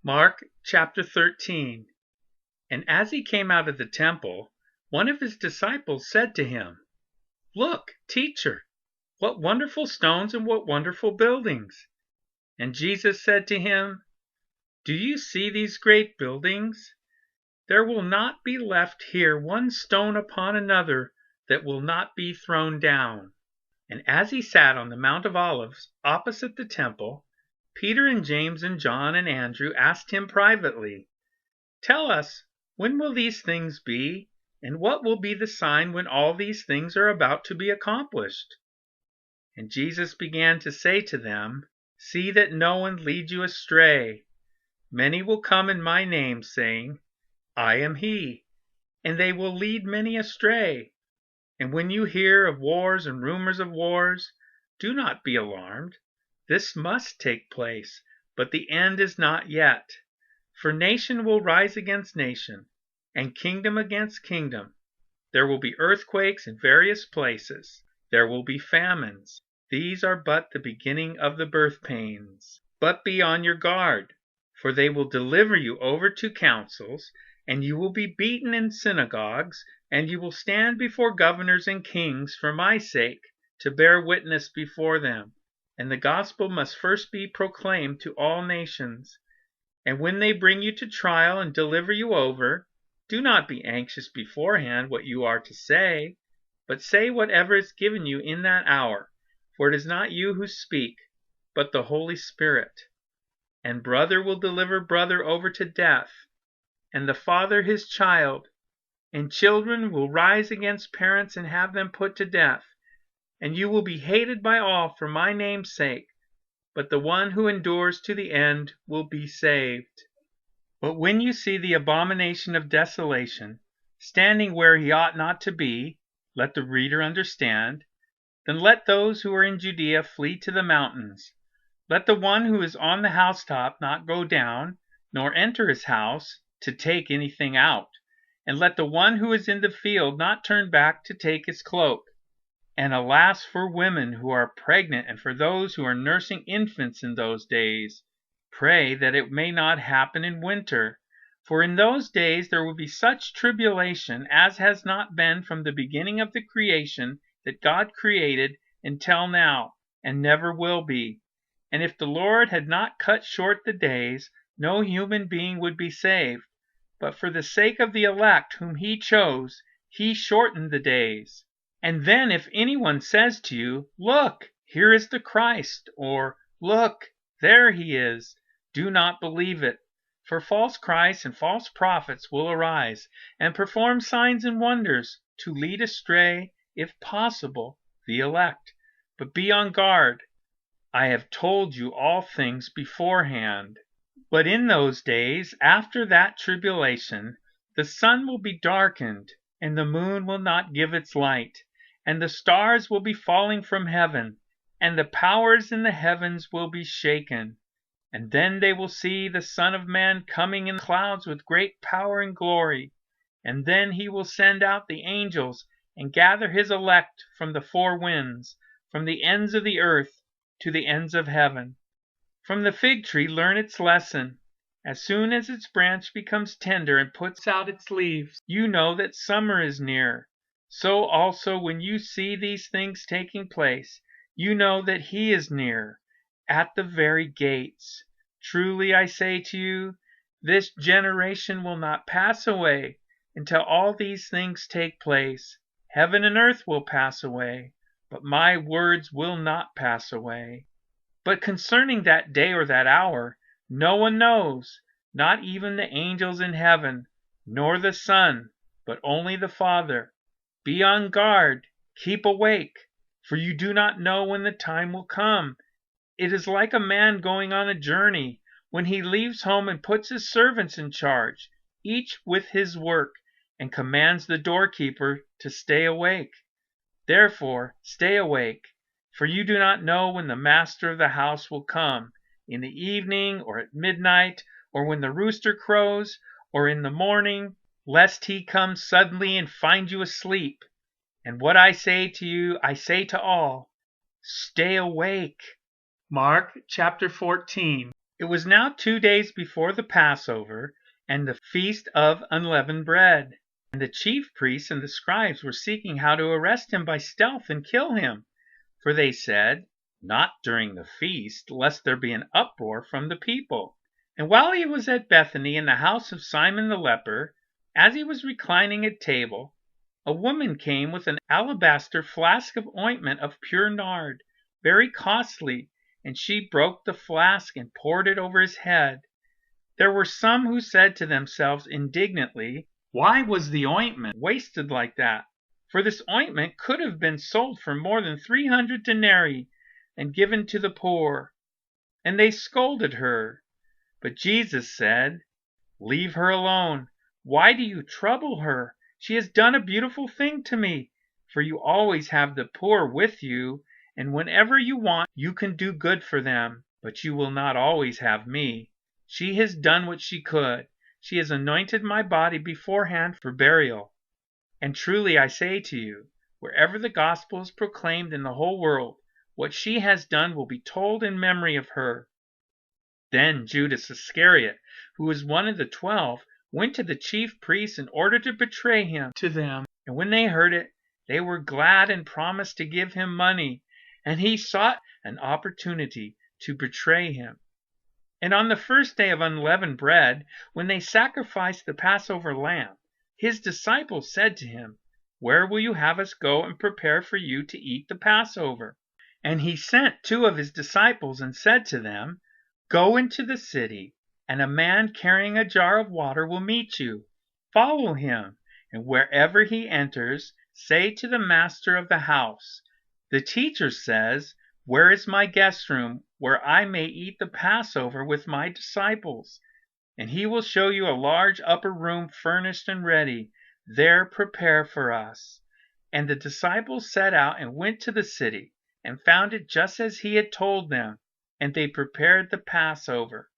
Mark chapter 13. And as he came out of the temple, one of his disciples said to him, "Look, teacher, what wonderful stones and what wonderful buildings." And Jesus said to him, "Do you see these great buildings? There will not be left here one stone upon another that will not be thrown down." And as he sat on the Mount of Olives opposite the temple, Peter and James and John and Andrew asked him privately, "Tell us, when will these things be, and what will be the sign when all these things are about to be accomplished?" And Jesus began to say to them, "See that no one lead you astray. Many will come in my name, saying, 'I am he,' and they will lead many astray. And when you hear of wars and rumors of wars, do not be alarmed. This must take place, but the end is not yet. For nation will rise against nation, and kingdom against kingdom. There will be earthquakes in various places. There will be famines. These are but the beginning of the birth pains. But be on your guard, for they will deliver you over to councils, and you will be beaten in synagogues, and you will stand before governors and kings for my sake, to bear witness before them. And the gospel must first be proclaimed to all nations. And when they bring you to trial and deliver you over, do not be anxious beforehand what you are to say, but say whatever is given you in that hour, for it is not you who speak, but the Holy Spirit. And brother will deliver brother over to death, and the father his child, and children will rise against parents and have them put to death. And you will be hated by all for my name's sake, but the one who endures to the end will be saved. But when you see the abomination of desolation standing where he ought not to be, let the reader understand, then let those who are in Judea flee to the mountains. Let the one who is on the housetop not go down, nor enter his house to take anything out. And let the one who is in the field not turn back to take his cloak. And alas for women who are pregnant and for those who are nursing infants in those days. Pray that it may not happen in winter. For in those days there will be such tribulation as has not been from the beginning of the creation that God created until now, and never will be. And if the Lord had not cut short the days, no human being would be saved. But for the sake of the elect whom he chose, he shortened the days. And then if anyone says to you, 'Look, here is the Christ,' or 'Look, there he is,' do not believe it. For false Christs and false prophets will arise, and perform signs and wonders, to lead astray, if possible, the elect. But be on guard. I have told you all things beforehand. But in those days, after that tribulation, the sun will be darkened, and the moon will not give its light, and the stars will be falling from heaven, and the powers in the heavens will be shaken. And then they will see the Son of Man coming in clouds with great power and glory. And then he will send out the angels and gather his elect from the four winds, from the ends of the earth to the ends of heaven. From the fig tree learn its lesson. As soon as its branch becomes tender and puts out its leaves, you know that summer is near. So also when you see these things taking place, you know that he is near, at the very gates. Truly I say to you, this generation will not pass away until all these things take place. Heaven and earth will pass away, but my words will not pass away. But concerning that day or that hour, no one knows, not even the angels in heaven, nor the Son, but only the Father. Be on guard, keep awake, for you do not know when the time will come. It is like a man going on a journey, when he leaves home and puts his servants in charge, each with his work, and commands the doorkeeper to stay awake. Therefore, stay awake, for you do not know when the master of the house will come, in the evening, or at midnight, or when the rooster crows, or in the morning, lest he come suddenly and find you asleep. And what I say to you, I say to all, stay awake." Mark chapter 14. It was now 2 days before the Passover and the feast of unleavened bread. And the chief priests and the scribes were seeking how to arrest him by stealth and kill him. For they said, "Not during the feast, lest there be an uproar from the people." And while he was at Bethany in the house of Simon the leper, as he was reclining at table, a woman came with an alabaster flask of ointment of pure nard, very costly, and she broke the flask and poured it over his head. There were some who said to themselves indignantly, "Why was the ointment wasted like that? For this ointment could have been sold for more than 300 denarii and given to the poor." And they scolded her. But Jesus said, "Leave her alone. Why do you trouble her? She has done a beautiful thing to me. For you always have the poor with you, and whenever you want, you can do good for them. But you will not always have me. She has done what she could. She has anointed my body beforehand for burial. And truly I say to you, wherever the gospel is proclaimed in the whole world, what she has done will be told in memory of her." Then Judas Iscariot, who was one of the 12, went to the chief priests in order to betray him to them. And when they heard it, they were glad and promised to give him money. And he sought an opportunity to betray him. And on the first day of unleavened bread, when they sacrificed the Passover lamb, his disciples said to him, "Where will you have us go and prepare for you to eat the Passover?" And he sent 2 of his disciples and said to them, "Go into the city, and a man carrying a jar of water will meet you. Follow him, and wherever he enters, say to the master of the house, 'The teacher says, where is my guest room, where I may eat the Passover with my disciples?' And he will show you a large upper room furnished and ready. There prepare for us." And the disciples set out and went to the city, and found it just as he had told them, and they prepared the Passover.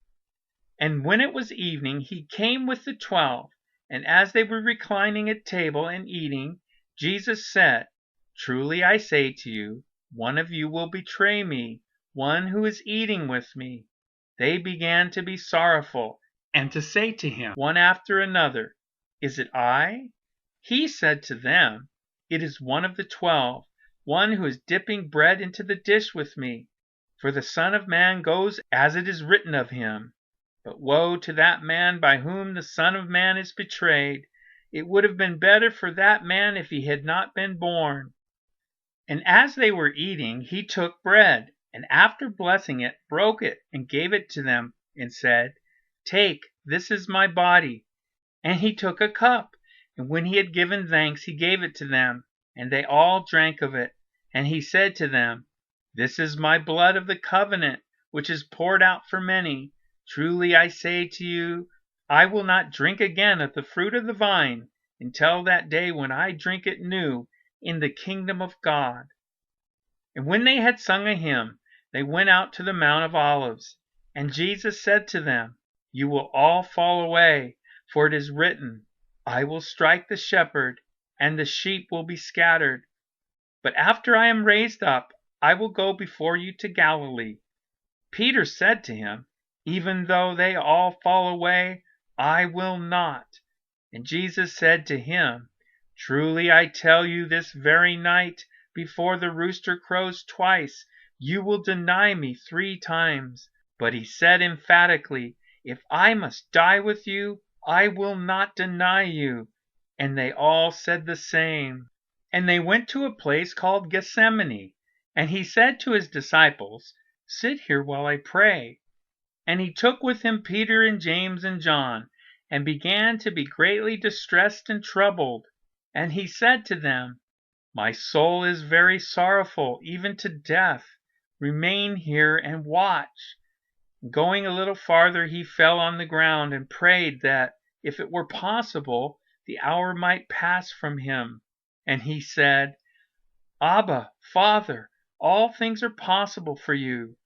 And when it was evening, he came with the 12, and as they were reclining at table and eating, Jesus said, "Truly I say to you, one of you will betray me, one who is eating with me." They began to be sorrowful, and to say to him one after another, "Is it I?" He said to them, "It is one of the 12, one who is dipping bread into the dish with me. For the Son of Man goes as it is written of him. But woe to that man by whom the Son of Man is betrayed. It would have been better for that man if he had not been born." And as they were eating, he took bread, and after blessing it, broke it, and gave it to them, and said, "Take, this is my body." And he took a cup, and when he had given thanks, he gave it to them, and they all drank of it. And he said to them, "This is my blood of the covenant, which is poured out for many. Truly I say to you, I will not drink again of the fruit of the vine until that day when I drink it new in the kingdom of God." And when they had sung a hymn, they went out to the Mount of Olives. And Jesus said to them, "You will all fall away, for it is written, I will strike the shepherd, and the sheep will be scattered. But after I am raised up, I will go before you to Galilee." Peter said to him, "Even though they all fall away, I will not." And Jesus said to him, "Truly I tell you, this very night, before the rooster crows twice, you will deny me 3 times. But he said emphatically, "If I must die with you, I will not deny you." And they all said the same. And they went to a place called Gethsemane. And he said to his disciples, "Sit here while I pray." And he took with him Peter and James and John, and began to be greatly distressed and troubled. And he said to them, "My soul is very sorrowful, even to death. Remain here and watch." And going a little farther, he fell on the ground and prayed that, if it were possible, the hour might pass from him. And he said, "Abba, Father, all things are possible for you.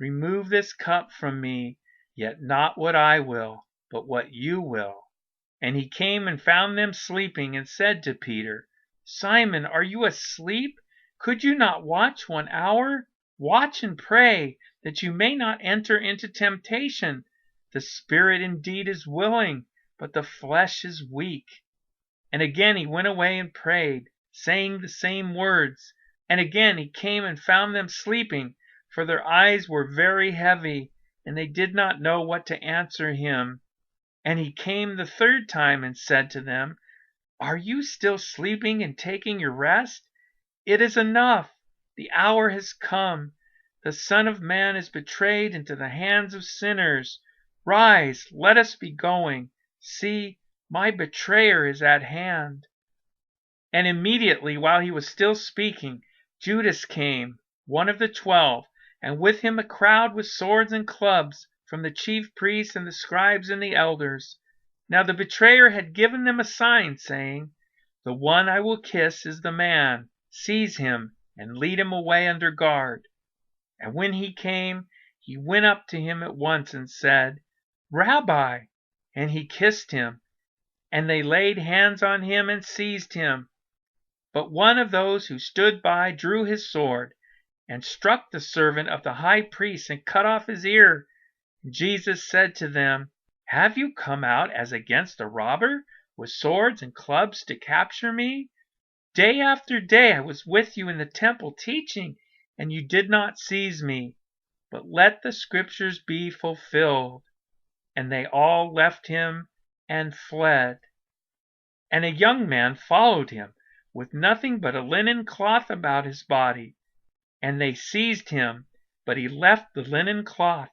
Remove this cup from me, yet not what I will, but what you will." And he came and found them sleeping, and said to Peter, "Simon, are you asleep? Could you not watch 1 hour? Watch and pray that you may not enter into temptation. The spirit indeed is willing, but the flesh is weak." And again he went away and prayed, saying the same words. And again he came and found them sleeping, for their eyes were very heavy, and they did not know what to answer him. And he came the third time and said to them, "Are you still sleeping and taking your rest? It is enough. The hour has come. The Son of Man is betrayed into the hands of sinners. Rise, let us be going. See, my betrayer is at hand." And immediately, while he was still speaking, Judas came, one of the 12, and with him a crowd with swords and clubs from the chief priests and the scribes and the elders. Now the betrayer had given them a sign, saying, "The one I will kiss is the man. Seize him and lead him away under guard." And when he came, he went up to him at once and said, "Rabbi," and he kissed him. And they laid hands on him and seized him. But one of those who stood by drew his sword and struck the servant of the high priest and cut off his ear. And Jesus said to them, "Have you come out as against a robber, with swords and clubs to capture me? Day after day I was with you in the temple teaching, and you did not seize me. But let the scriptures be fulfilled." And they all left him and fled. And a young man followed him, with nothing but a linen cloth about his body. And they seized him, but he left the linen cloth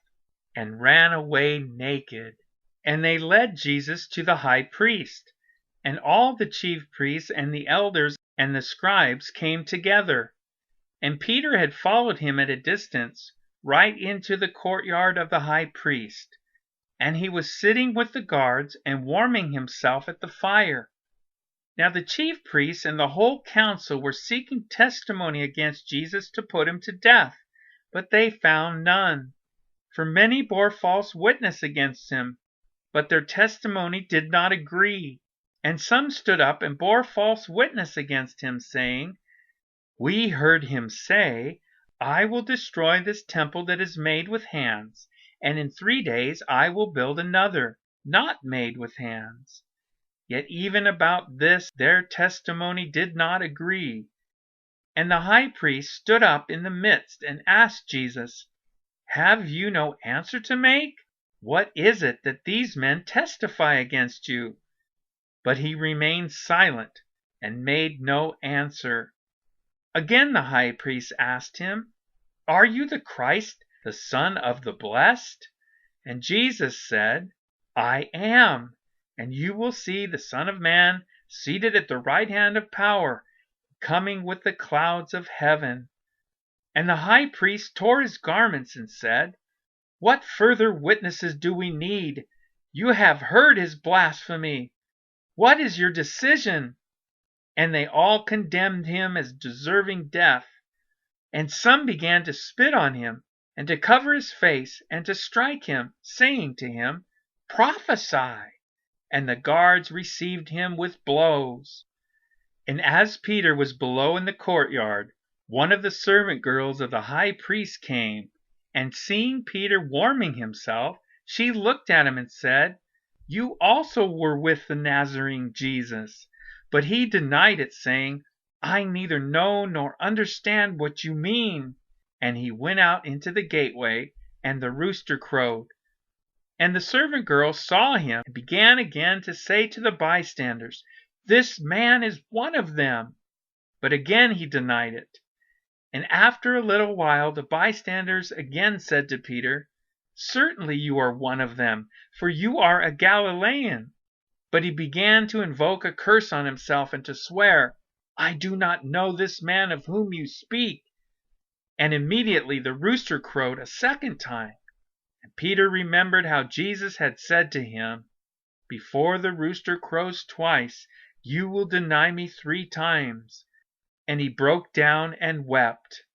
and ran away naked. And they led Jesus to the high priest. And all the chief priests and the elders and the scribes came together. And Peter had followed him at a distance, right into the courtyard of the high priest. And he was sitting with the guards and warming himself at the fire. Now the chief priests and the whole council were seeking testimony against Jesus to put him to death, but they found none. For many bore false witness against him, but their testimony did not agree. And some stood up and bore false witness against him, saying, "We heard him say, 'I will destroy this temple that is made with hands, and in 3 days I will build another, not made with hands.' Yet even about this their testimony did not agree." And the high priest stood up in the midst and asked Jesus, "Have you no answer to make? What is it that these men testify against you?" But he remained silent and made no answer. Again the high priest asked him, "Are you the Christ, the Son of the Blessed?" And Jesus said, "I am. And you will see the Son of Man seated at the right hand of power, coming with the clouds of heaven." And the high priest tore his garments and said, "What further witnesses do we need? You have heard his blasphemy. What is your decision?" And they all condemned him as deserving death. And some began to spit on him, and to cover his face, and to strike him, saying to him, "Prophesy." And the guards received him with blows. And as Peter was below in the courtyard, one of the servant girls of the high priest came, and seeing Peter warming himself, she looked at him and said, "You also were with the Nazarene Jesus." But he denied it, saying, "I neither know nor understand what you mean." And he went out into the gateway, and the rooster crowed. And the servant girl saw him and began again to say to the bystanders, "This man is one of them." But again he denied it. And after a little while the bystanders again said to Peter, "Certainly you are one of them, for you are a Galilean." But he began to invoke a curse on himself and to swear, "I do not know this man of whom you speak." And immediately the rooster crowed a second time. And Peter remembered how Jesus had said to him, "Before the rooster crows twice, you will deny me 3 times." And he broke down and wept.